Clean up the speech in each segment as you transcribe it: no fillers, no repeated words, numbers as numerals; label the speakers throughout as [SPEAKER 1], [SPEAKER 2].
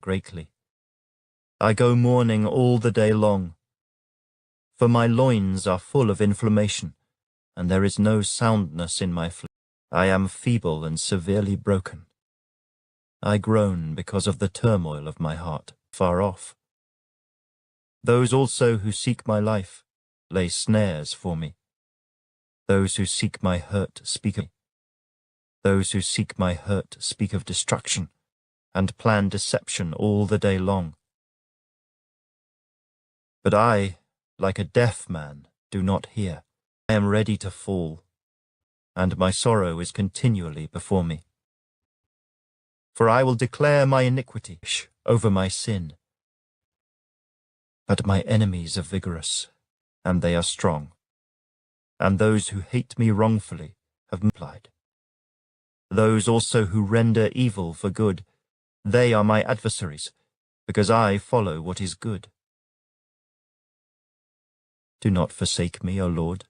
[SPEAKER 1] greatly. I go mourning all the day long, for my loins are full of inflammation, and there is no soundness in my flesh. I am feeble and severely broken. I groan because of the turmoil of my heart, far off. Those also who seek my life lay snares for me. Those who seek my hurt speak of me. Those who seek my hurt speak of destruction, and plan deception all the day long. But I, like a deaf man, do not hear. I am ready to fall, and my sorrow is continually before me. For I will declare my iniquity over my sin. But my enemies are vigorous, and they are strong, and those who hate me wrongfully have multiplied. Those also who render evil for good, they are my adversaries, because I follow what is good. Do not forsake me, O Lord.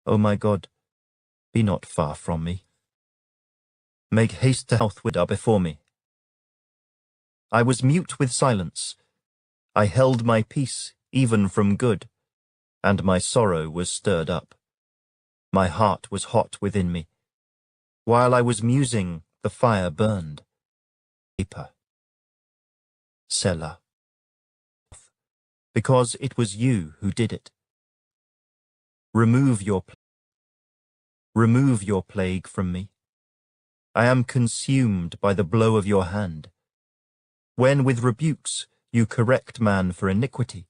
[SPEAKER 1] O my God, be not far from me. Make haste to southward before me. I was mute with silence. I held my peace even from good, and my sorrow was stirred up. My heart was hot within me. While I was musing, the fire burned. Selah. Because it was you who did it. Remove your plague from me. I am consumed by the blow of your hand. When with rebukes you correct man for iniquity,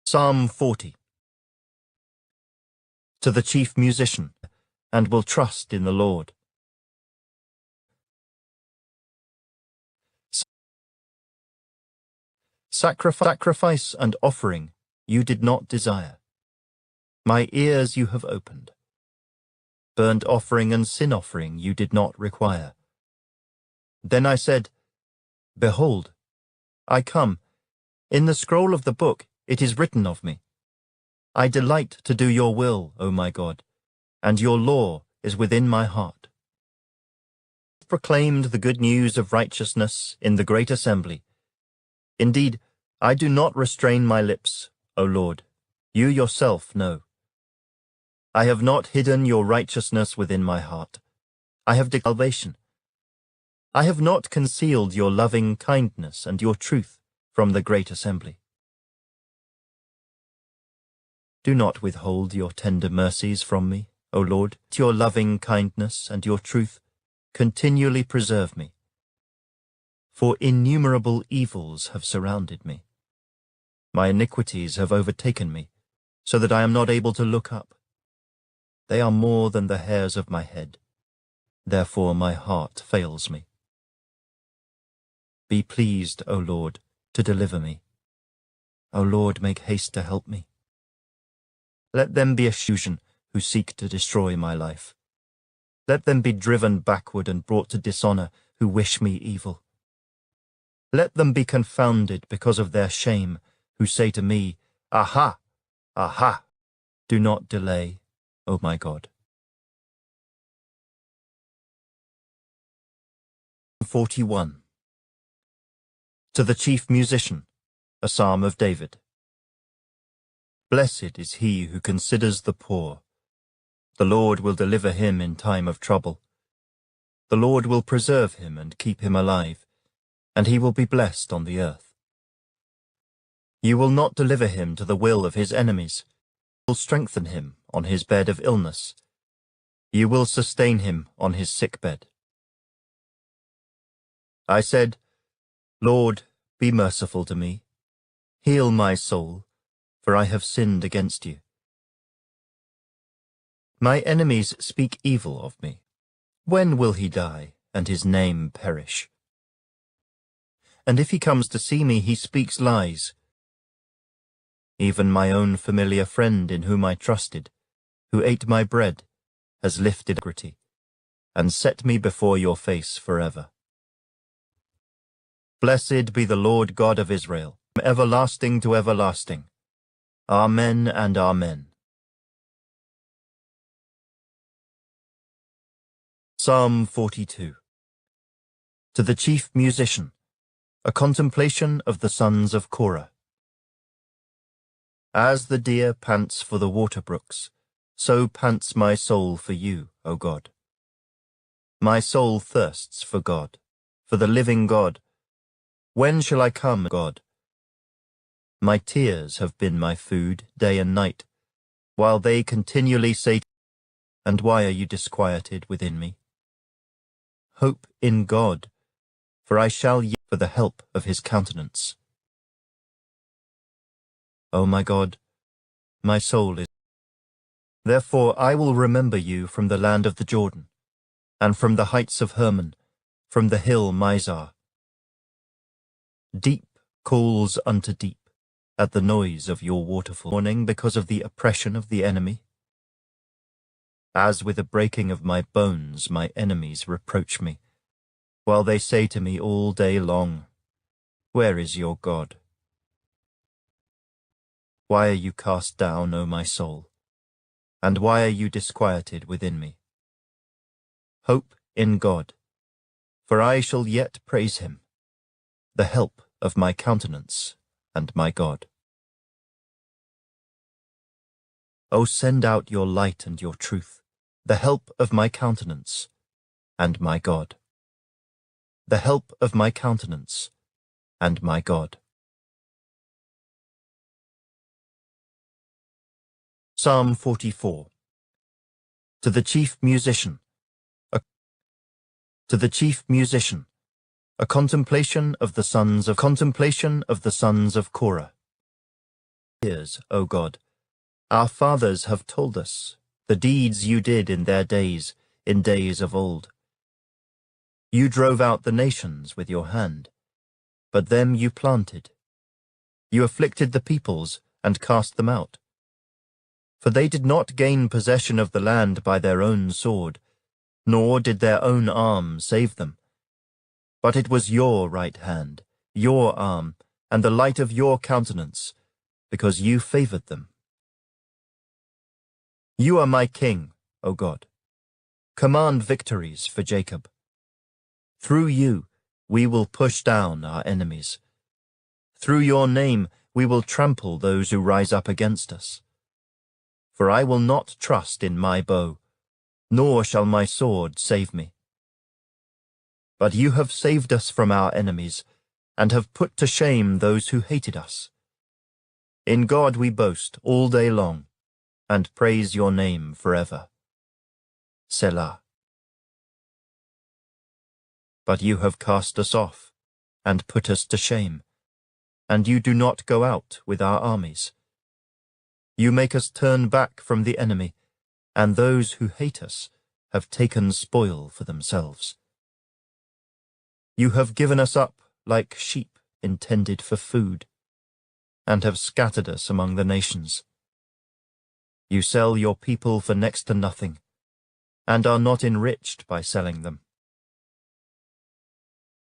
[SPEAKER 1] Psalm 40. To the chief musician, and will trust in the Lord. Sacrifice and offering you did not desire. My ears you have opened. Burnt offering and sin offering you did not require. Then I said, Behold, I come. In the scroll of the book it is written of me. I delight to do your will, O my God, and your law is within my heart. I proclaimed the good news of righteousness in the great assembly. Indeed, I do not restrain my lips, O Lord. You yourself know. I have not hidden your righteousness within my heart. I have declared salvation. I have not concealed your loving kindness and your truth from the great assembly. Do not withhold your tender mercies from me, O Lord. Your loving kindness and your truth continually preserve me. For innumerable evils have surrounded me. My iniquities have overtaken me, so that I am not able to look up. They are more than the hairs of my head. Therefore my heart fails me. Be pleased, O Lord, to deliver me. O Lord, make haste to help me. Let them be assuaged who seek to destroy my life. Let them be driven backward and brought to dishonor who wish me evil. Let them be confounded because of their shame, who say to me, Aha! Aha! Do not delay, O my God. 41. To the chief musician, a psalm of David. Blessed is he who considers the poor. The Lord will deliver him in time of trouble. The Lord will preserve him and keep him alive, and he will be blessed on the earth. You will not deliver him to the will of his enemies. You will strengthen him on his bed of illness. You will sustain him on his sickbed. I said, Lord, be merciful to me. Heal my soul, for I have sinned against you. My enemies speak evil of me. When will he die, and his name perish? And if he comes to see me, he speaks lies, Even my own familiar friend in whom I trusted, who ate my bread, has lifted iniquity, and set me before your face forever. Blessed be the Lord God of Israel, from everlasting to everlasting. Amen and Amen. Psalm 42. To the Chief Musician, a contemplation of the sons of Korah. As the deer pants for the water brooks, so pants my soul for you, O God. My soul thirsts for God, for the living God. When shall I come, God? My tears have been my food day and night, while they continually say, and why are you disquieted within me? Hope in God, for I shall yet for the help of his countenance. O my God, my soul is. Therefore I will remember you from the land of the Jordan, and from the heights of Hermon, from the hill Mizar. Deep calls unto deep at the noise of your waterfall, mourning because of the oppression of the enemy. As with the breaking of my bones my enemies reproach me, while they say to me all day long, where is your God? Why are you cast down, O my soul? And why are you disquieted within me? Hope in God, for I shall yet praise him, the help of my countenance and my God. O send out your light and your truth, the help of my countenance and my God. The help of my countenance and my God. Psalm 44. To the Chief Musician, a contemplation of the sons of Korah. Hears, O God, our fathers have told us the deeds you did in their days, in days of old. You drove out the nations with your hand, but them you planted. You afflicted the peoples and cast them out. For they did not gain possession of the land by their own sword, nor did their own arm save them. But it was your right hand, your arm, and the light of your countenance, because you favored them. You are my king, O God. Command victories for Jacob. Through you we will push down our enemies. Through your name we will trample those who rise up against us. For I will not trust in my bow, nor shall my sword save me. But you have saved us from our enemies, and have put to shame those who hated us. In God we boast all day long, and praise your name forever. Selah. But you have cast us off, and put us to shame, and you do not go out with our armies. You make us turn back from the enemy, and those who hate us have taken spoil for themselves. You have given us up like sheep intended for food, and have scattered us among the nations. You sell your people for next to nothing, and are not enriched by selling them.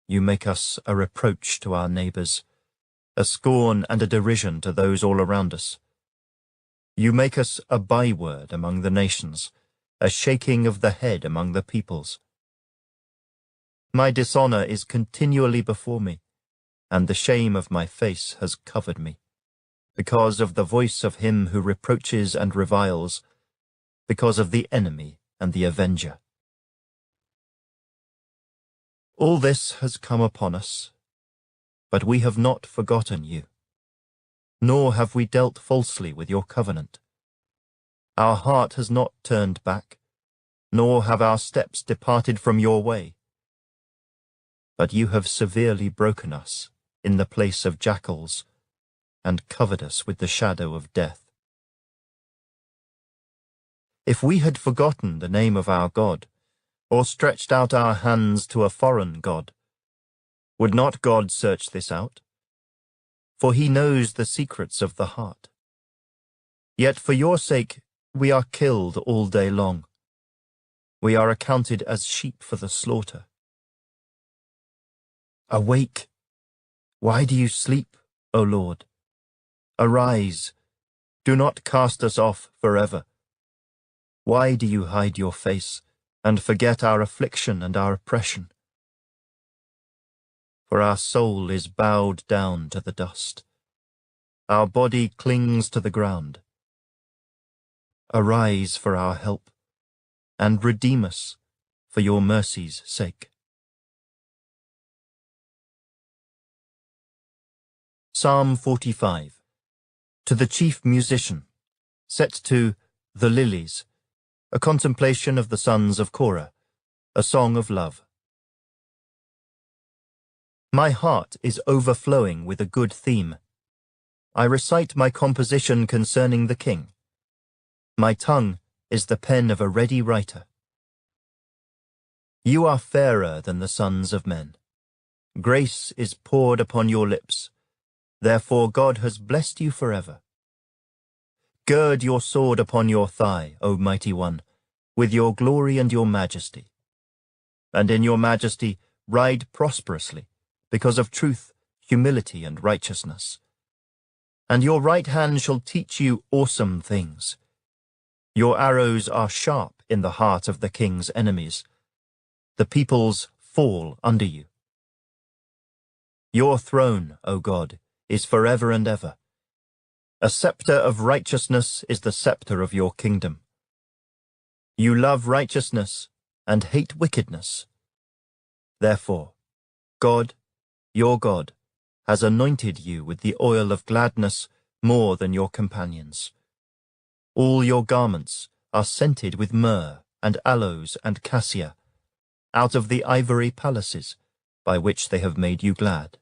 [SPEAKER 1] You make us a reproach to our neighbors, a scorn and a derision to those all around us. You make us a byword among the nations, a shaking of the head among the peoples. My dishonor is continually before me, and the shame of my face has covered me, because of the voice of him who reproaches and reviles, because of the enemy and the avenger. All this has come upon us, but we have not forgotten you, nor have we dealt falsely with your covenant. Our heart has not turned back, nor have our steps departed from your way. But you have severely broken us in the place of jackals, and covered us with the shadow of death. If we had forgotten the name of our God, or stretched out our hands to a foreign god, would not God search this out? For he knows the secrets of the heart. Yet for your sake we are killed all day long. We are accounted as sheep for the slaughter. Awake! Why do you sleep, O Lord? Arise! Do not cast us off forever. Why do you hide your face and forget our affliction and our oppression? For our soul is bowed down to the dust. Our body clings to the ground. Arise for our help, and redeem us for your mercy's sake. Psalm 45. To the chief musician, set to The Lilies, a contemplation of the sons of Korah, a song of love. My heart is overflowing with a good theme. I recite my composition concerning the king. My tongue is the pen of a ready writer. You are fairer than the sons of men. Grace is poured upon your lips. Therefore God has blessed you forever. Gird your sword upon your thigh, O mighty one, with your glory and your majesty. And in your majesty ride prosperously, because of truth, humility, and righteousness. And your right hand shall teach you awesome things. Your arrows are sharp in the heart of the king's enemies. The peoples fall under you. Your throne, O God, is forever and ever. A scepter of righteousness is the scepter of your kingdom. You love righteousness and hate wickedness. Therefore, God, your God, has anointed you with the oil of gladness more than your companions. All your garments are scented with myrrh and aloes and cassia, out of the ivory palaces by which they have made you glad.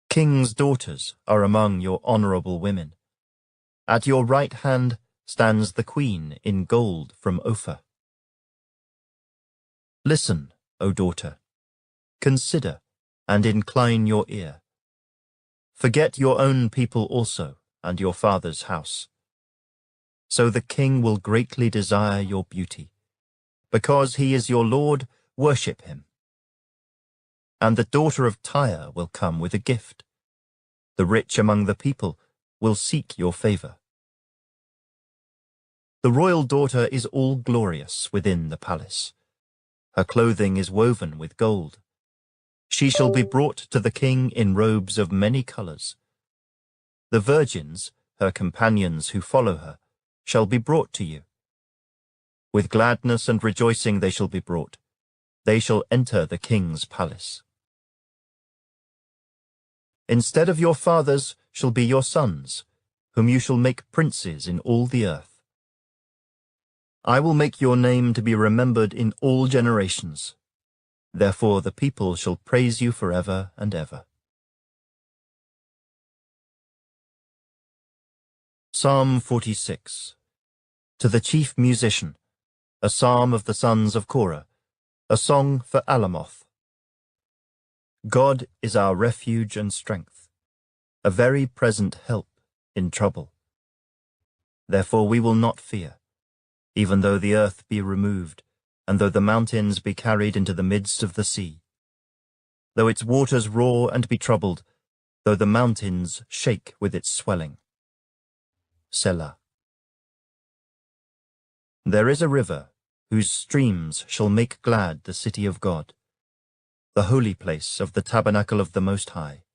[SPEAKER 1] Kings' daughters are among your honorable women. At your right hand stands the queen in gold from Ophir. Listen, O daughter, consider and incline your ear. Forget your own people also and your father's house. So the king will greatly desire your beauty. Because he is your Lord, worship him. And the daughter of Tyre will come with a gift. The rich among the people will seek your favor. The royal daughter is all glorious within the palace. Her clothing is woven with gold. She shall be brought to the king in robes of many colors. The virgins, her companions who follow her, shall be brought to you. With gladness and rejoicing they shall be brought. They shall enter the king's palace. Instead of your fathers shall be your sons, whom you shall make princes in all the earth. I will make your name to be remembered in all generations. Therefore the people shall praise you forever and ever. Psalm 46. To the chief musician, a psalm of the sons of Korah, a song for Alamoth. God is our refuge and strength, a very present help in trouble. Therefore we will not fear, even though the earth be removed, and though the mountains be carried into the midst of the sea. Though its waters roar and be troubled, though the mountains shake with its swelling. Selah. There is a river, whose streams shall make glad the city of God, the holy place of the tabernacle of the Most High.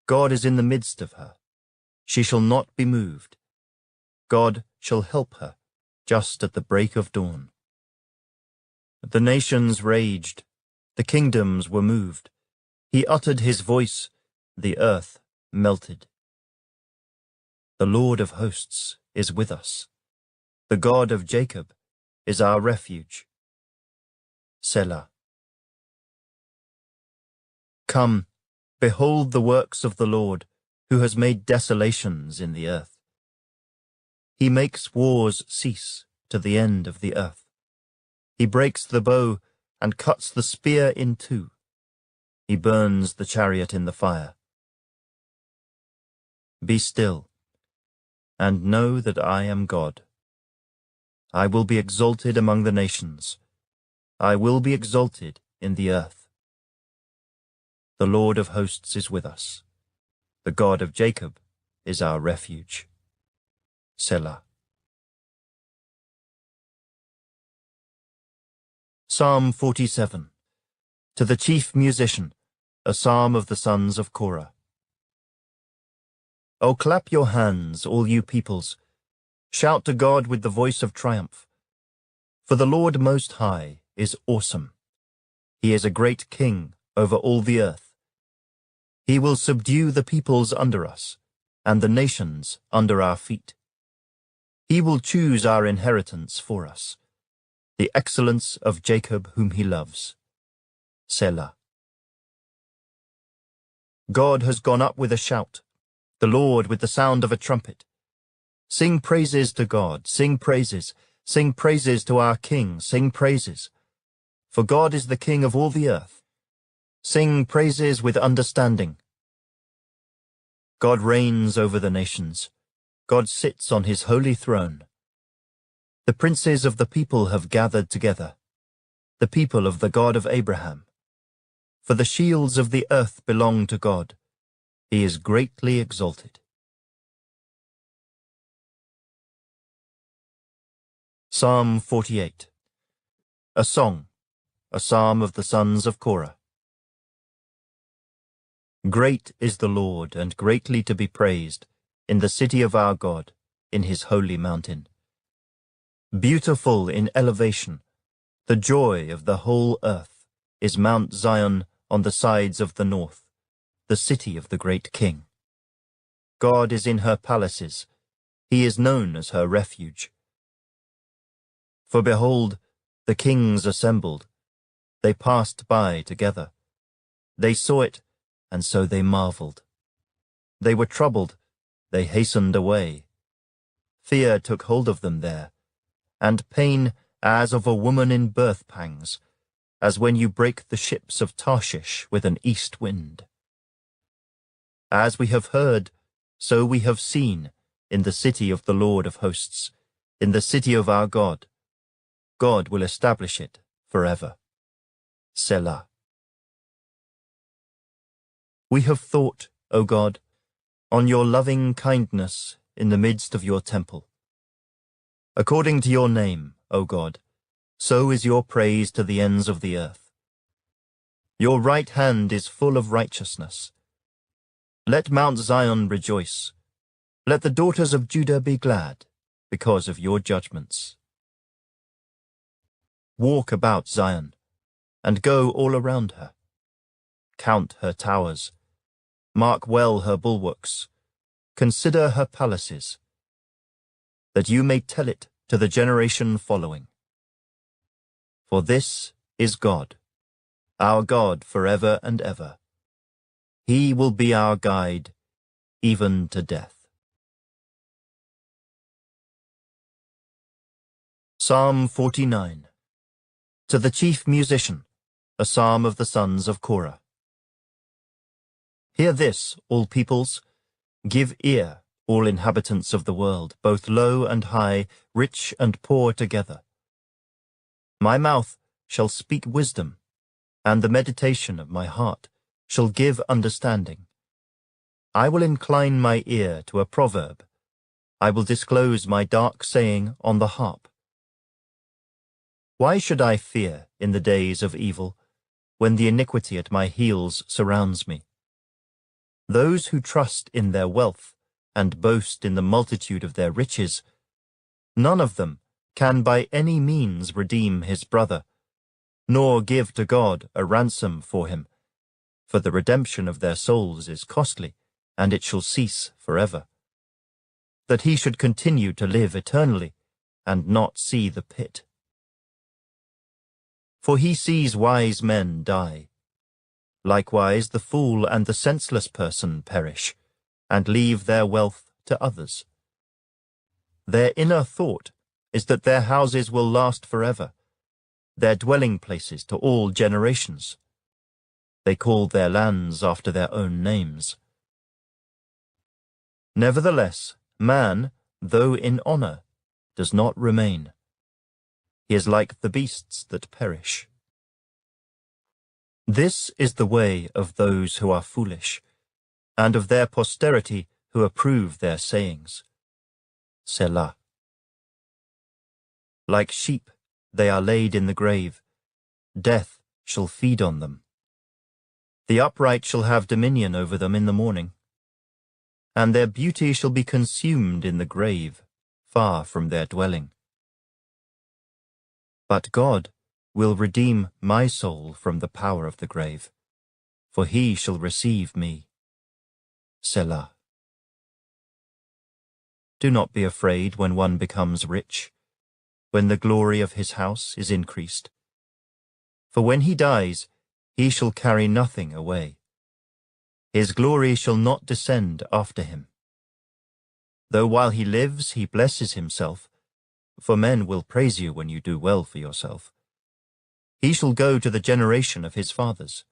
[SPEAKER 1] God is in the midst of her. She shall not be moved. God shall help her just at the break of dawn. The nations raged, the kingdoms were moved. He uttered his voice, the earth melted. The Lord of hosts is with us. The God of Jacob is our refuge. Selah. Come, behold the works of the Lord, who has made desolations in the earth. He makes wars cease to the end of the earth. He breaks the bow and cuts the spear in two. He burns the chariot in the fire. Be still, and know that I am God. I will be exalted among the nations. I will be exalted in the earth. The Lord of hosts is with us. The God of Jacob is our refuge. Selah. Psalm 47. To the chief musician, a psalm of the sons of Korah. O clap your hands, all you peoples. Shout to God with the voice of triumph. For the Lord Most High is awesome. He is a great king over all the earth. He will subdue the peoples under us, and the nations under our feet. He will choose our inheritance for us, the excellence of Jacob whom he loves. Selah. God has gone up with a shout, the Lord with the sound of a trumpet. Sing praises to God, sing praises to our King, sing praises. For God is the King of all the earth. Sing praises with understanding. God reigns over the nations. God sits on his holy throne. The princes of the people have gathered together, the people of the God of Abraham. For the shields of the earth belong to God. He is greatly exalted. Psalm 48. A song, a psalm of the sons of Korah. Great is the Lord, and greatly to be praised, in the city of our God, in his holy mountain. Beautiful in elevation, the joy of the whole earth, is Mount Zion on the sides of the north, the city of the great King. God is in her palaces. He is known as her refuge. For behold, the kings assembled. They passed by together. They saw it, and so they marveled. They were troubled. They hastened away. Fear took hold of them there, and pain as of a woman in birth pangs, as when you break the ships of Tarshish with an east wind. As we have heard, so we have seen, in the city of the Lord of hosts, in the city of our God. God will establish it forever. Selah. We have thought, O God, on your loving kindness in the midst of your temple. According to your name, O God, so is your praise to the ends of the earth. Your right hand is full of righteousness. Let Mount Zion rejoice. Let the daughters of Judah be glad because of your judgments. Walk about Zion, and go all around her. Count her towers. Mark well her bulwarks. Consider her palaces, that you may tell it to the generation following. For this is God, our God forever and ever. He will be our guide, even to death. Psalm 49. To the chief musician, a psalm of the sons of Korah. Hear this, all peoples. Give ear, all inhabitants of the world, both low and high, rich and poor together. My mouth shall speak wisdom, and the meditation of my heart shall give understanding. I will incline my ear to a proverb. I will disclose my dark saying on the harp. Why should I fear in the days of evil, when the iniquity at my heels surrounds me? Those who trust in their wealth and boast in the multitude of their riches, none of them can by any means redeem his brother, nor give to God a ransom for him, for the redemption of their souls is costly, and it shall cease forever. That he should continue to live eternally, and not see the pit. For he sees wise men die. Likewise the fool and the senseless person perish, and leave their wealth to others. Their inner thought is that their houses will last forever, their dwelling places to all generations. They call their lands after their own names. Nevertheless, man, though in honor, does not remain. He is like the beasts that perish. This is the way of those who are foolish, and of their posterity who approve their sayings. Selah. Like sheep, they are laid in the grave. Death shall feed on them. The upright shall have dominion over them in the morning, and their beauty shall be consumed in the grave, far from their dwelling. But God will redeem my soul from the power of the grave, for he shall receive me. Selah. Do not be afraid when one becomes rich, when the glory of his house is increased. For when he dies, he shall carry nothing away. His glory shall not descend after him. Though while he lives he blesses himself, for men will praise you when you do well for yourself. He shall go to the generation of his fathers.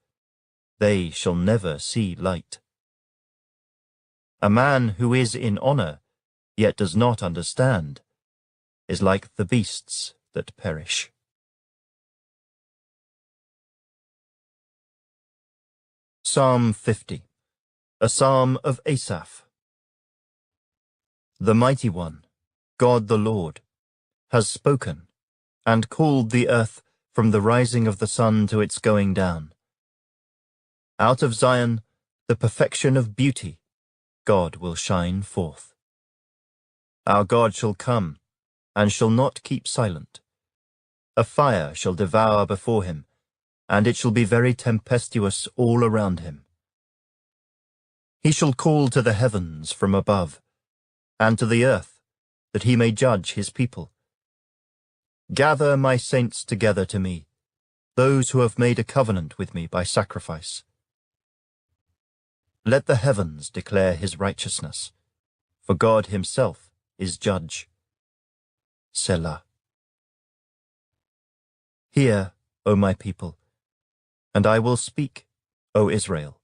[SPEAKER 1] They shall never see light. A man who is in honor, yet does not understand, is like the beasts that perish. Psalm 50, a psalm of Asaph. The Mighty One, God the Lord, has spoken, and called the earth from the rising of the sun to its going down. Out of Zion, the perfection of beauty, God will shine forth. Our God shall come, and shall not keep silent. A fire shall devour before him, and it shall be very tempestuous all around him. He shall call to the heavens from above, and to the earth, that he may judge his people. Gather my saints together to me, those who have made a covenant with me by sacrifice. Let the heavens declare his righteousness, for God himself is judge. Selah. Hear, O my people, and I will speak, O Israel,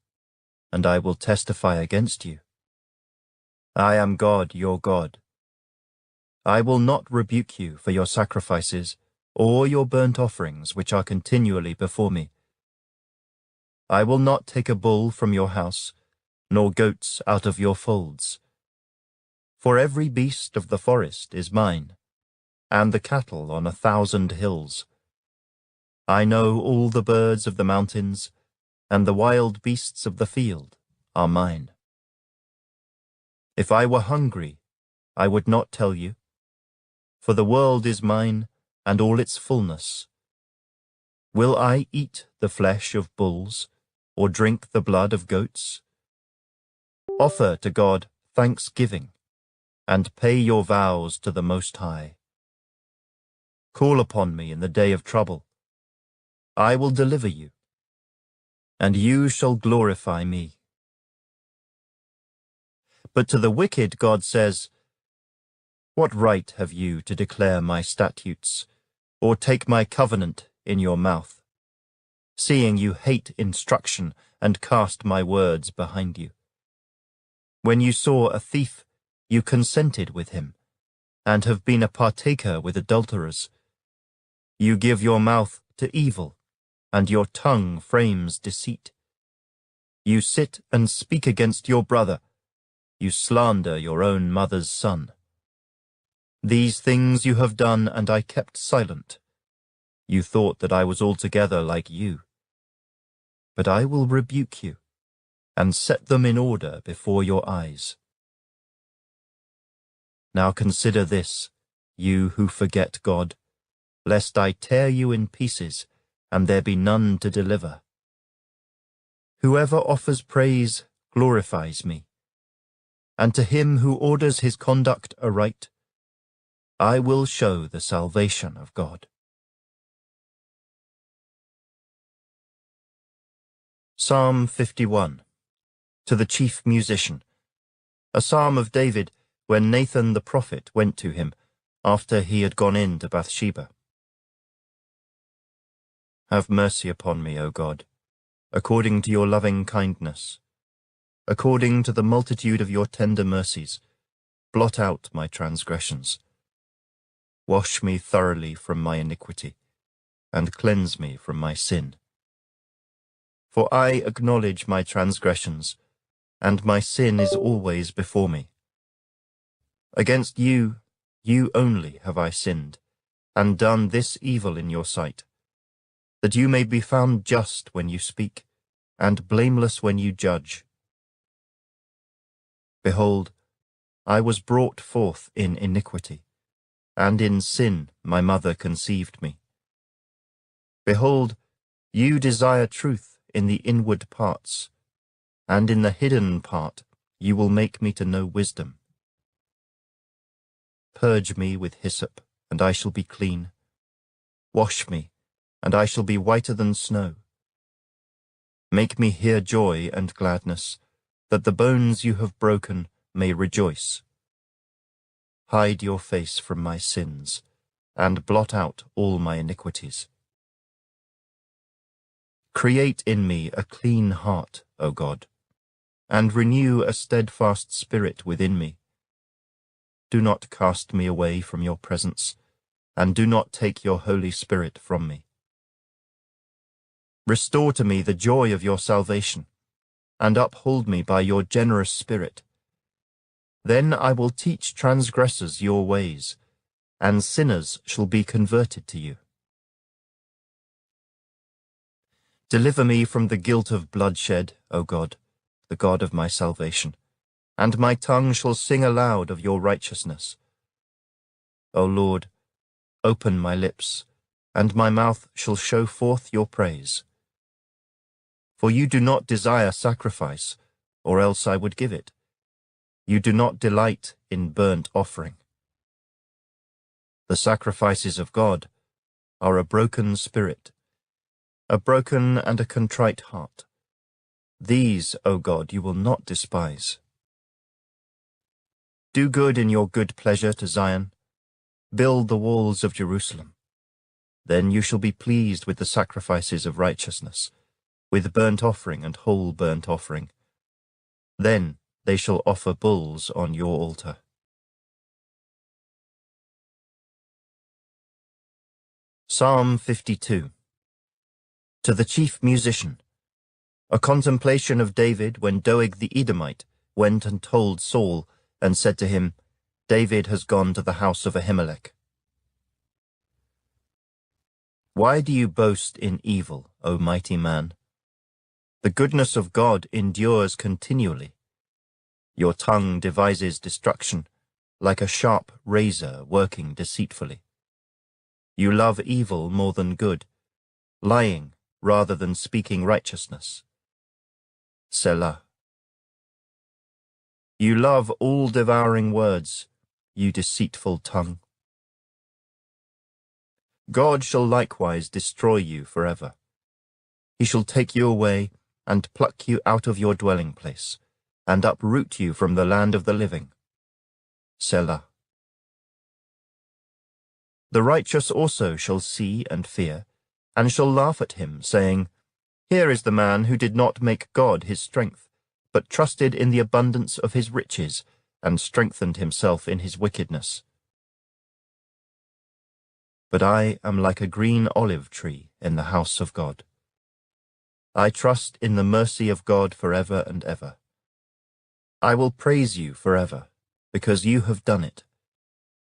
[SPEAKER 1] and I will testify against you. I am God, your God. I will not rebuke you for your sacrifices or your burnt offerings which are continually before me. I will not take a bull from your house, nor goats out of your folds. For every beast of the forest is mine, and the cattle on 1,000 hills. I know all the birds of the mountains, and the wild beasts of the field are mine. If I were hungry, I would not tell you, for the world is mine and all its fullness. Will I eat the flesh of bulls, or drink the blood of goats? Offer to God thanksgiving, and pay your vows to the Most High. Call upon me in the day of trouble. I will deliver you, and you shall glorify me. But to the wicked God says, what right have you to declare my statutes, or take my covenant in your mouth, seeing you hate instruction and cast my words behind you? When you saw a thief, you consented with him, and have been a partaker with adulterers. You give your mouth to evil, and your tongue frames deceit. You sit and speak against your brother. You slander your own mother's son. These things you have done, and I kept silent. You thought that I was altogether like you. But I will rebuke you, and set them in order before your eyes. Now consider this, you who forget God, lest I tear you in pieces, and there be none to deliver. Whoever offers praise glorifies me, and to him who orders his conduct aright, I will show the salvation of God. Psalm 51, to the chief musician, a psalm of David when Nathan the prophet went to him after he had gone in to Bathsheba. Have mercy upon me, O God, according to your loving kindness, according to the multitude of your tender mercies. blot out my transgressions. Wash me thoroughly from my iniquity, and cleanse me from my sin. For I acknowledge my transgressions, and my sin is always before me. Against you, you only have I sinned, and done this evil in your sight, that you may be found just when you speak, and blameless when you judge. Behold, I was brought forth in iniquity, and in sin my mother conceived me. Behold, you desire truth in the inward parts, and in the hidden part you will make me to know wisdom. Purge me with hyssop, and I shall be clean. Wash me, and I shall be whiter than snow. Make me hear joy and gladness, that the bones you have broken may rejoice. Hide your face from my sins, and blot out all my iniquities. Create in me a clean heart, O God, and renew a steadfast spirit within me. Do not cast me away from your presence, and do not take your Holy Spirit from me. Restore to me the joy of your salvation, and uphold me by your generous spirit. Then I will teach transgressors your ways, and sinners shall be converted to you. Deliver me from the guilt of bloodshed, O God, the God of my salvation, and my tongue shall sing aloud of your righteousness. O Lord, open my lips, and my mouth shall show forth your praise. For you do not desire sacrifice, or else I would give it. You do not delight in burnt offering. The sacrifices of God are a broken spirit, a broken and a contrite heart. These, O God, you will not despise. Do good in your good pleasure to Zion. Build the walls of Jerusalem. Then you shall be pleased with the sacrifices of righteousness, with burnt offering and whole burnt offering. Then they shall offer bulls on your altar. Psalm 52. To the chief musician, a contemplation of David when Doeg the Edomite went and told Saul and said to him, David has gone to the house of Ahimelech. Why do you boast in evil, O mighty man? The goodness of God endures continually. Your tongue devises destruction, like a sharp razor working deceitfully. You love evil more than good, lying rather than speaking righteousness. Selah. You love all devouring words, you deceitful tongue. God shall likewise destroy you forever. He shall take you away and pluck you out of your dwelling place, and uproot you from the land of the living. Selah. The righteous also shall see and fear, and shall laugh at him, saying, Here is the man who did not make God his strength, but trusted in the abundance of his riches, and strengthened himself in his wickedness. But I am like a green olive tree in the house of God. I trust in the mercy of God forever and ever. I will praise you forever, because you have done it.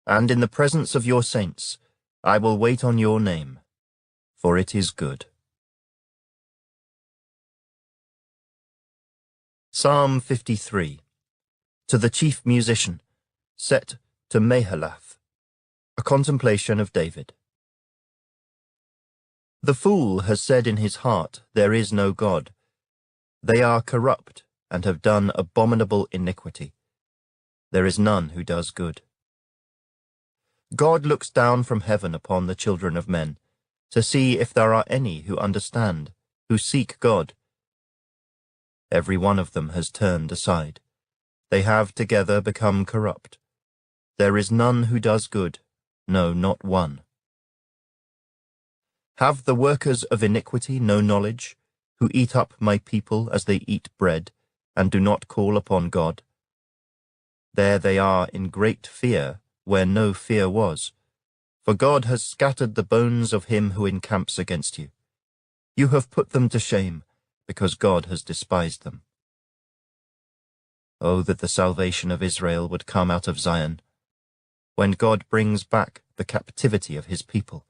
[SPEAKER 1] And in the presence of your saints, I will wait on your name, for it is good. Psalm 53. To the chief musician, set to Mahalath, a contemplation of David. The fool has said in his heart, There is no God. They are corrupt and have done abominable iniquity. There is none who does good. God looks down from heaven upon the children of men, to see if there are any who understand, who seek God. Every one of them has turned aside. They have together become corrupt. There is none who does good, no, not one. Have the workers of iniquity no knowledge, who eat up my people as they eat bread, and do not call upon God? There they are in great fear where no fear was. For God has scattered the bones of him who encamps against you. You have put them to shame, because God has despised them. Oh, that the salvation of Israel would come out of Zion. When God brings back the captivity of his people,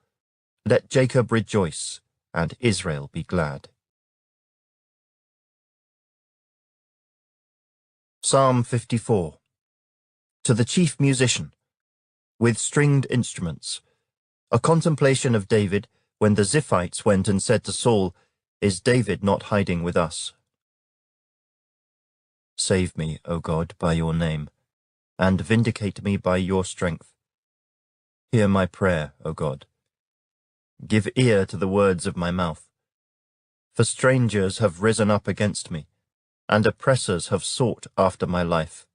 [SPEAKER 1] let Jacob rejoice and Israel be glad. Psalm 54. To the chief musician, with stringed instruments, a contemplation of David when the Ziphites went and said to Saul, "Is David not hiding with us?" Save me, O God, by your name, and vindicate me by your strength. Hear my prayer, O God. Give ear to the words of my mouth. For strangers have risen up against me, and oppressors have sought after my life.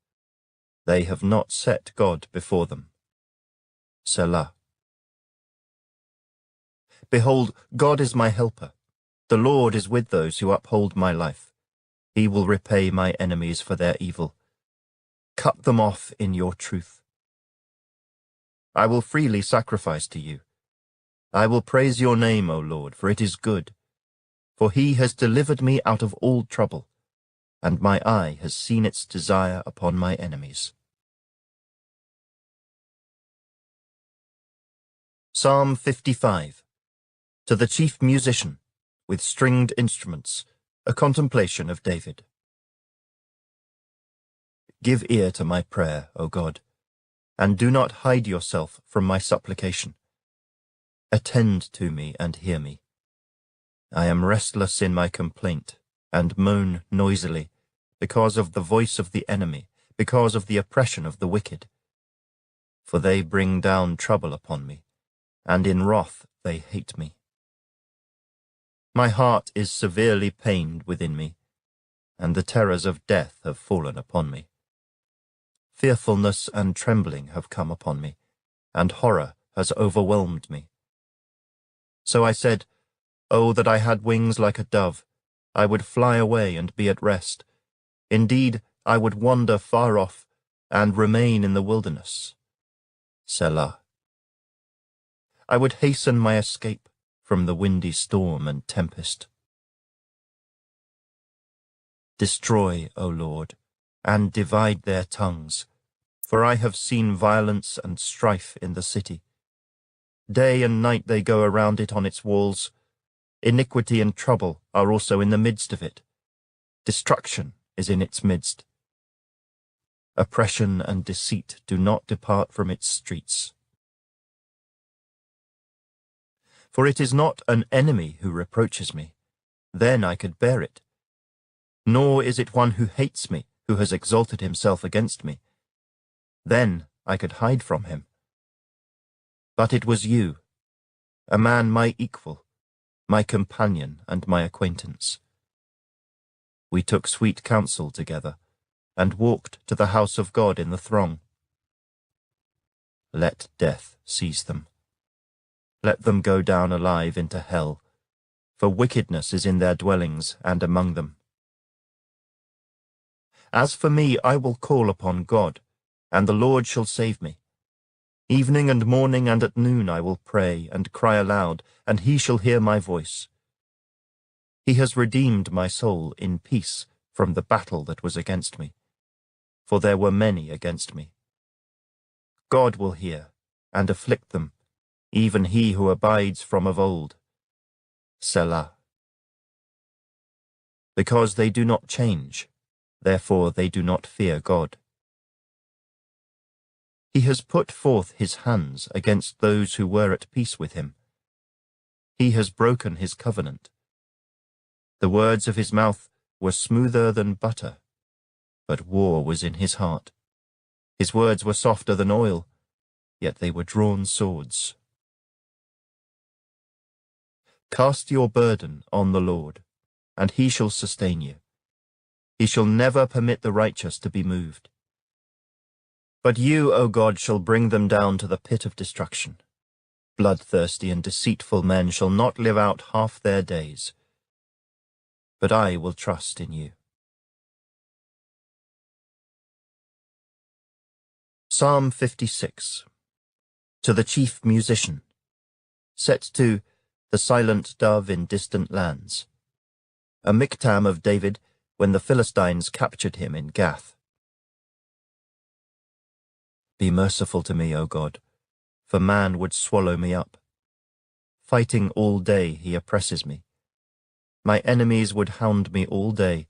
[SPEAKER 1] They have not set God before them. Selah. Behold, God is my helper. The Lord is with those who uphold my life. He will repay my enemies for their evil. Cut them off in your truth. I will freely sacrifice to you. I will praise your name, O Lord, for it is good. For he has delivered me out of all trouble, and my eye has seen its desire upon my enemies. Psalm 55. To the chief musician, with stringed instruments, a contemplation of David. Give ear to my prayer, O God, and do not hide yourself from my supplication. Attend to me and hear me. I am restless in my complaint, and moan noisily, because of the voice of the enemy, because of the oppression of the wicked. For they bring down trouble upon me, and in wrath they hate me. My heart is severely pained within me, and the terrors of death have fallen upon me. Fearfulness and trembling have come upon me, and horror has overwhelmed me. So I said, "Oh, that I had wings like a dove! I would fly away and be at rest. Indeed, I would wander far off and remain in the wilderness." Selah. I would hasten my escape from the windy storm and tempest. Destroy, O Lord, and divide their tongues, for I have seen violence and strife in the city. Day and night they go around it on its walls. Iniquity and trouble are also in the midst of it. Destruction is in its midst. Oppression and deceit do not depart from its streets. For it is not an enemy who reproaches me, then I could bear it. Nor is it one who hates me, who has exalted himself against me. Then I could hide from him. But it was you, a man my equal, my companion and my acquaintance. We took sweet counsel together, and walked to the house of God in the throng. Let death seize them. Let them go down alive into hell, for wickedness is in their dwellings and among them. As for me, I will call upon God, and the Lord shall save me. Evening and morning and at noon I will pray and cry aloud, and he shall hear my voice. He has redeemed my soul in peace from the battle that was against me, for there were many against me. God will hear and afflict them, even he who abides from of old. Selah. Because they do not change, therefore they do not fear God. He has put forth his hands against those who were at peace with him. He has broken his covenant. The words of his mouth were smoother than butter, but war was in his heart. His words were softer than oil, yet they were drawn swords. Cast your burden on the Lord, and he shall sustain you. He shall never permit the righteous to be moved. But you, O God, shall bring them down to the pit of destruction. Bloodthirsty and deceitful men shall not live out half their days. But I will trust in you. Psalm 56. To the chief musician. Set to the silent dove in distant lands. A miktam of David when the Philistines captured him in Gath. Be merciful to me, O God, for man would swallow me up. Fighting all day he oppresses me. My enemies would hound me all day,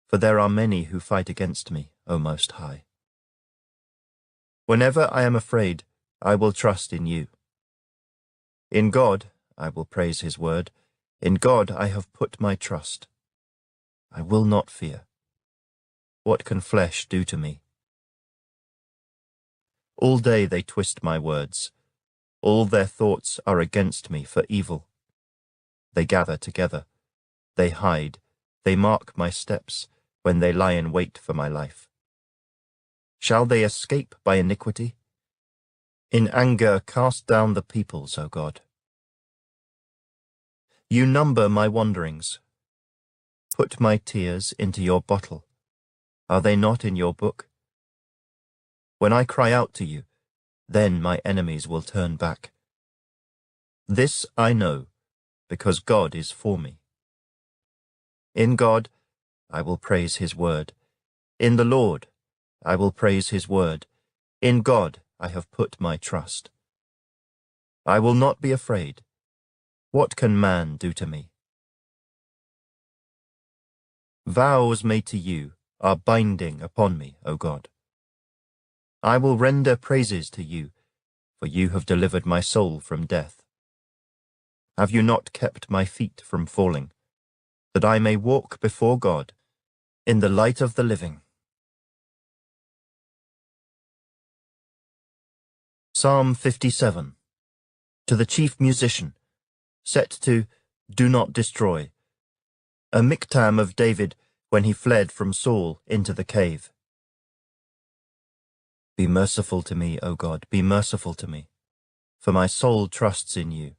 [SPEAKER 1] for there are many who fight against me, O Most High. Whenever I am afraid, I will trust in you. In God I will praise his word. In God I have put my trust. I will not fear. What can flesh do to me? All day they twist my words. All their thoughts are against me for evil. They gather together. They hide. They mark my steps when they lie in wait for my life. Shall they escape by iniquity? In anger cast down the peoples, O God. You number my wanderings. Put my tears into your bottle. Are they not in your book? When I cry out to you, then my enemies will turn back. This I know, because God is for me. In God I will praise his word. In the Lord I will praise his word. In God I have put my trust. I will not be afraid. What can man do to me? Vows made to you are binding upon me, O God. I will render praises to you, for you have delivered my soul from death. Have you not kept my feet from falling, that I may walk before God in the light of the living? Psalm 57. To the chief musician. Set to Do Not Destroy. A miktam of David when he fled from Saul into the cave. Be merciful to me, O God, be merciful to me, for my soul trusts in you.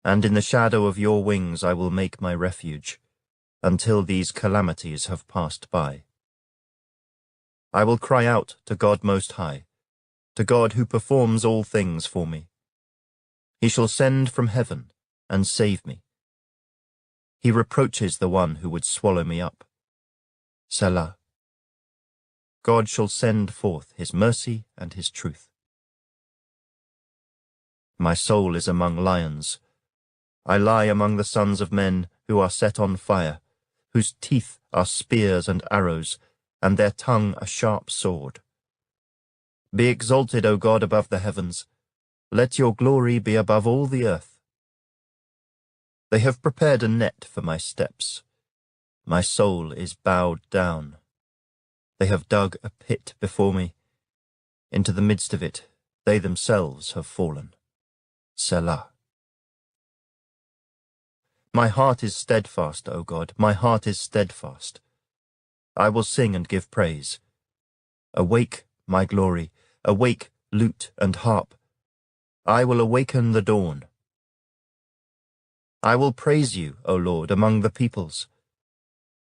[SPEAKER 1] And in the shadow of your wings I will make my refuge, until these calamities have passed by. I will cry out to God Most High, to God who performs all things for me. He shall send from heaven and save me. He reproaches the one who would swallow me up. Selah. God shall send forth his mercy and his truth. My soul is among lions. I lie among the sons of men who are set on fire, whose teeth are spears and arrows, and their tongue a sharp sword. Be exalted, O God, above the heavens. Let your glory be above all the earth. They have prepared a net for my steps. My soul is bowed down. They have dug a pit before me. Into the midst of it they themselves have fallen. Selah. My heart is steadfast, O God, my heart is steadfast. I will sing and give praise. Awake, my glory, awake, lute and harp. I will awaken the dawn. I will praise you, O Lord, among the peoples.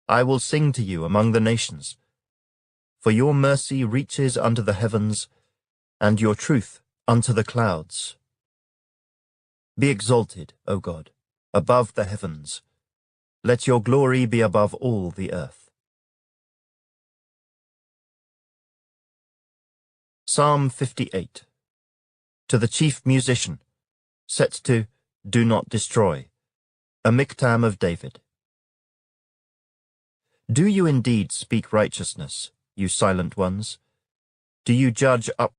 [SPEAKER 1] I will sing to you among the nations. For your mercy reaches unto the heavens, and your truth unto the clouds. Be exalted, O God, above the heavens. Let your glory be above all the earth. Psalm 58. To the chief musician. Set to Do Not Destroy. A miktam of David. Do you indeed speak righteousness, you silent ones? Do you judge up?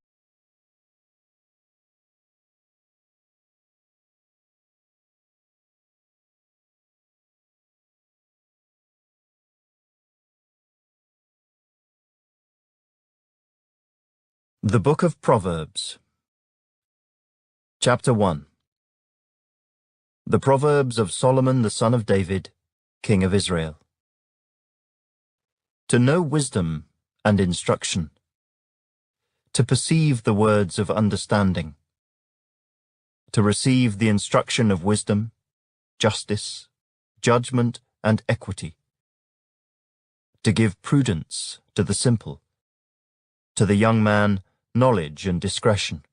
[SPEAKER 1] The Book of Proverbs. Chapter 1. The Proverbs of Solomon the son of David, king of Israel. To know wisdom and instruction, to perceive the words of understanding, to receive the instruction of wisdom, justice, judgment, and equity, to give prudence to the simple, to the young man knowledge and discretion.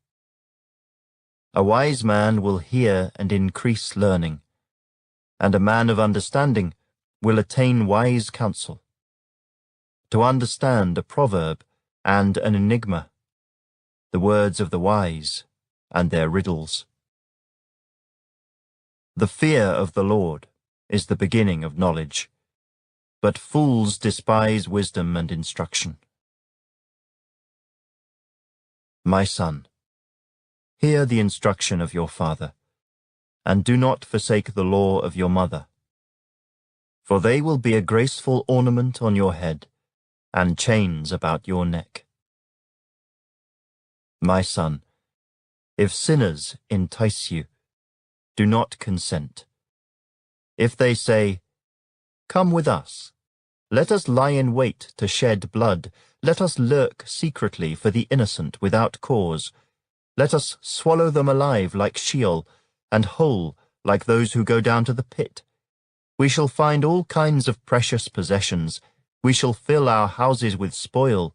[SPEAKER 1] A wise man will hear and increase learning, and a man of understanding will attain wise counsel. To understand a proverb and an enigma, the words of the wise and their riddles. The fear of the Lord is the beginning of knowledge, but fools despise wisdom and instruction. My son, hear the instruction of your father, and do not forsake the law of your mother, for they will be a graceful ornament on your head and chains about your neck. My son, if sinners entice you, do not consent. If they say, "Come with us, let us lie in wait to shed blood, let us lurk secretly for the innocent without cause, let us swallow them alive like Sheol, and whole like those who go down to the pit. We shall find all kinds of precious possessions, we shall fill our houses with spoil.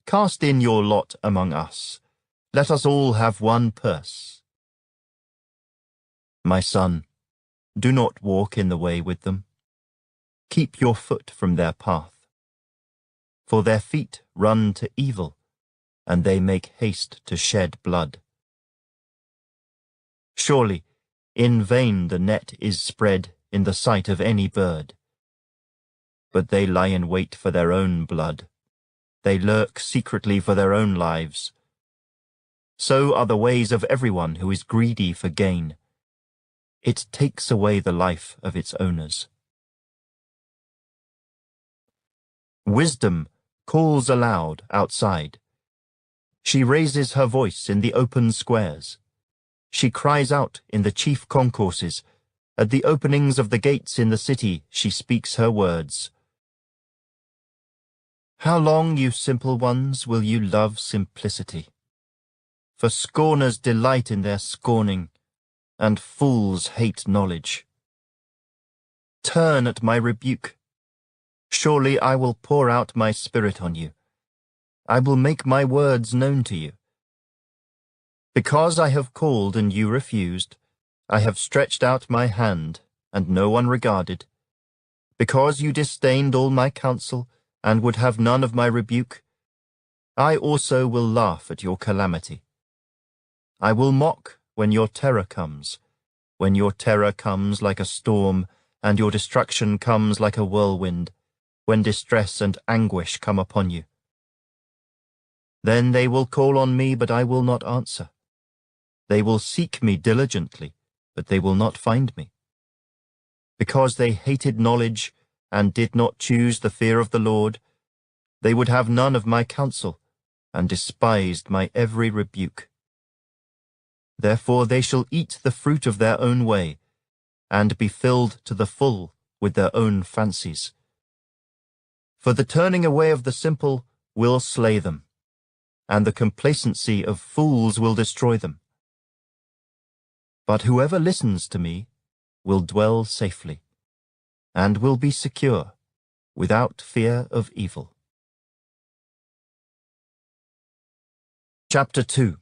[SPEAKER 1] Cast in your lot among us, let us all have one purse." My son, do not walk in the way with them. Keep your foot from their path. For their feet run to evil, and they make haste to shed blood. Surely, in vain the net is spread in the sight of any bird. But they lie in wait for their own blood. They lurk secretly for their own lives. So are the ways of everyone who is greedy for gain. It takes away the life of its owners. Wisdom calls aloud outside. She raises her voice in the open squares. She cries out in the chief concourses. At the openings of the gates in the city she speaks her words. How long, you simple ones, will you love simplicity? For scorners delight in their scorning, and fools hate knowledge. Turn at my rebuke. Surely I will pour out my spirit on you. I will make my words known to you. Because I have called and you refused, I have stretched out my hand, and no one regarded. Because you disdained all my counsel, and would have none of my rebuke, I also will laugh at your calamity. I will mock when your terror comes like a storm, and your destruction comes like a whirlwind, when distress and anguish come upon you. Then they will call on me, but I will not answer. They will seek me diligently, but they will not find me. Because they hated knowledge and did not choose the fear of the Lord, they would have none of my counsel, and despised my every rebuke. Therefore they shall eat the fruit of their own way, and be filled to the full with their own fancies. For the turning away of the simple will slay them, and the complacency of fools will destroy them. But whoever listens to me will dwell safely, and will be secure, without fear of evil. Chapter 2.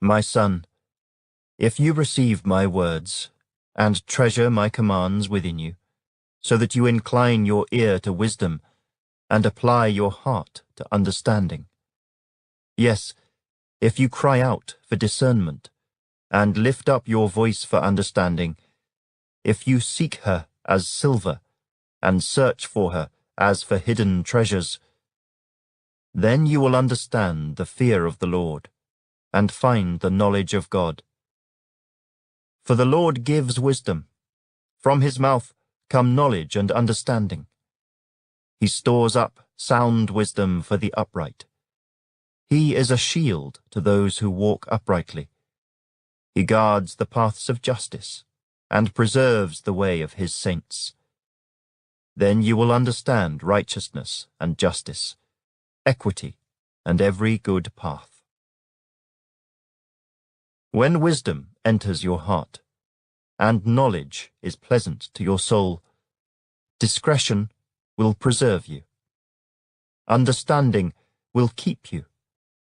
[SPEAKER 1] My son, if you receive my words, and treasure my commands within you, so that you incline your ear to wisdom, and apply your heart to understanding. Yes, if you cry out for discernment, and lift up your voice for understanding, if you seek her as silver, and search for her as for hidden treasures, then you will understand the fear of the Lord, and find the knowledge of God. For the Lord gives wisdom. From his mouth come knowledge and understanding. He stores up sound wisdom for the upright. He is a shield to those who walk uprightly. He guards the paths of justice, and preserves the way of his saints. Then you will understand righteousness and justice, equity, and every good path. When wisdom enters your heart, and knowledge is pleasant to your soul, discretion will preserve you. Understanding will keep you,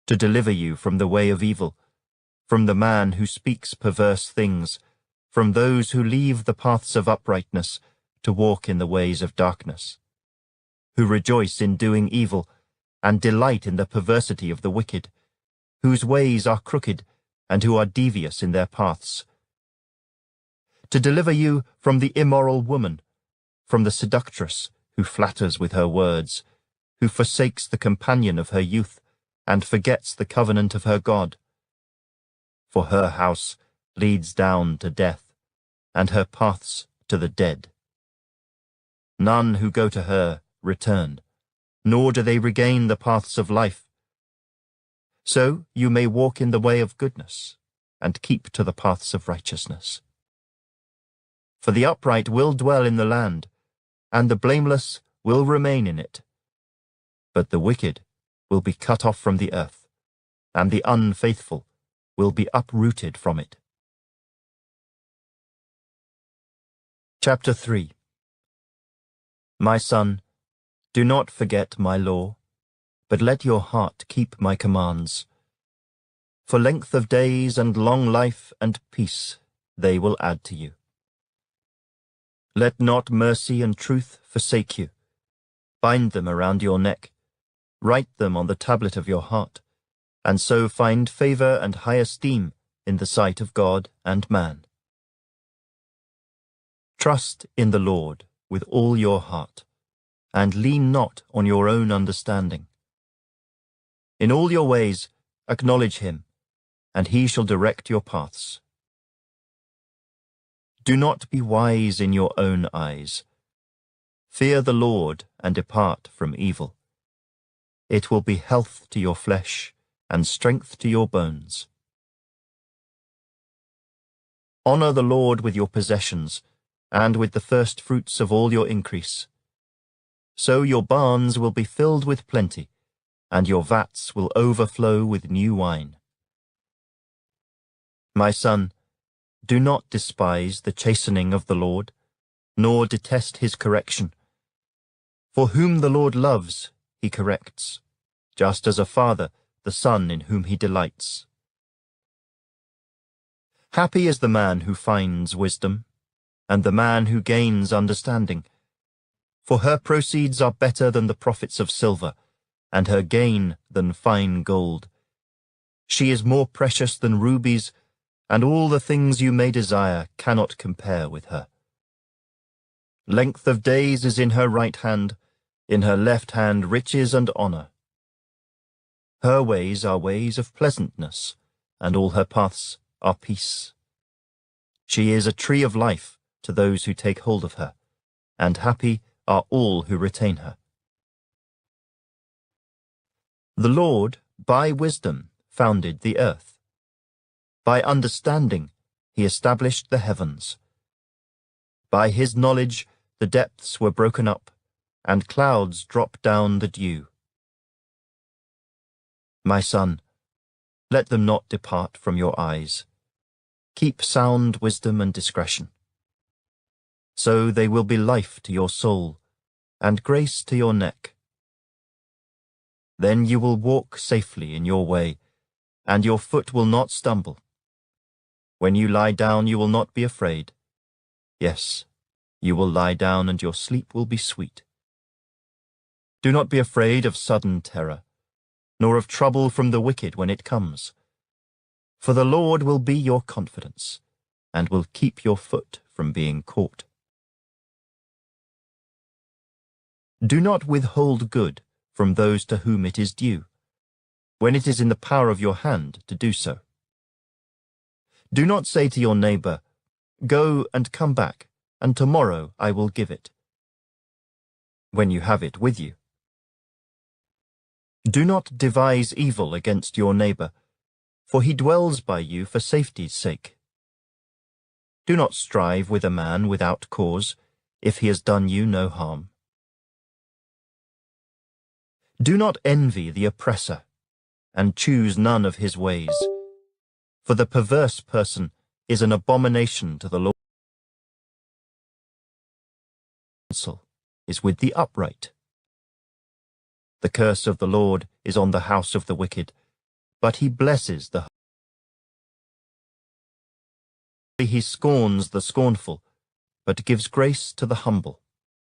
[SPEAKER 1] to deliver you from the way of evil, from the man who speaks perverse things, from those who leave the paths of uprightness to walk in the ways of darkness, who rejoice in doing evil and delight in the perversity of the wicked, whose ways are crooked and who are devious in their paths, to deliver you from the immoral woman, from the seductress who flatters with her words, who forsakes the companion of her youth and forgets the covenant of her God. For her house leads down to death, and her paths to the dead. None who go to her return, nor do they regain the paths of life. So you may walk in the way of goodness, and keep to the paths of righteousness. For the upright will dwell in the land, and the blameless will remain in it. But the wicked will be cut off from the earth, and the unfaithful will be uprooted from it. Chapter 3. My son, do not forget my law, but let your heart keep my commands. For length of days and long life and peace they will add to you. Let not mercy and truth forsake you. Bind them around your neck. Write them on the tablet of your heart, and so find favor and high esteem in the sight of God and man. Trust in the Lord with all your heart, and lean not on your own understanding. In all your ways acknowledge him, and he shall direct your paths. Do not be wise in your own eyes. Fear the Lord and depart from evil. It will be health to your flesh and strength to your bones. Honor the Lord with your possessions, and with the first fruits of all your increase. So your barns will be filled with plenty, and your vats will overflow with new wine. My son, do not despise the chastening of the Lord, nor detest his correction. For whom the Lord loves, he corrects, just as a father the son in whom he delights. Happy is the man who finds wisdom, and the man who gains understanding. For her proceeds are better than the profits of silver, and her gain than fine gold. She is more precious than rubies, and all the things you may desire cannot compare with her. Length of days is in her right hand, in her left hand riches and honor. Her ways are ways of pleasantness, and all her paths are peace. She is a tree of life to those who take hold of her, and happy are all who retain her. The Lord, by wisdom, founded the earth. By understanding, he established the heavens. By his knowledge, the depths were broken up, and clouds dropped down the dew. My son, let them not depart from your eyes. Keep sound wisdom and discretion. So they will be life to your soul, and grace to your neck. Then you will walk safely in your way, and your foot will not stumble. When you lie down, you will not be afraid. Yes, you will lie down, and your sleep will be sweet. Do not be afraid of sudden terror, nor of trouble from the wicked when it comes. For the Lord will be your confidence, and will keep your foot from being caught. Do not withhold good from those to whom it is due, when it is in the power of your hand to do so. Do not say to your neighbor, "Go and come back, and tomorrow I will give it," when you have it with you. Do not devise evil against your neighbor, for he dwells by you for safety's sake. Do not strive with a man without cause, if he has done you no harm. Do not envy the oppressor, and choose none of his ways, for the perverse person is an abomination to the Lord. Counsel is with the upright. The curse of the Lord is on the house of the wicked, but he blesses the He scorns the scornful, but gives grace to the humble.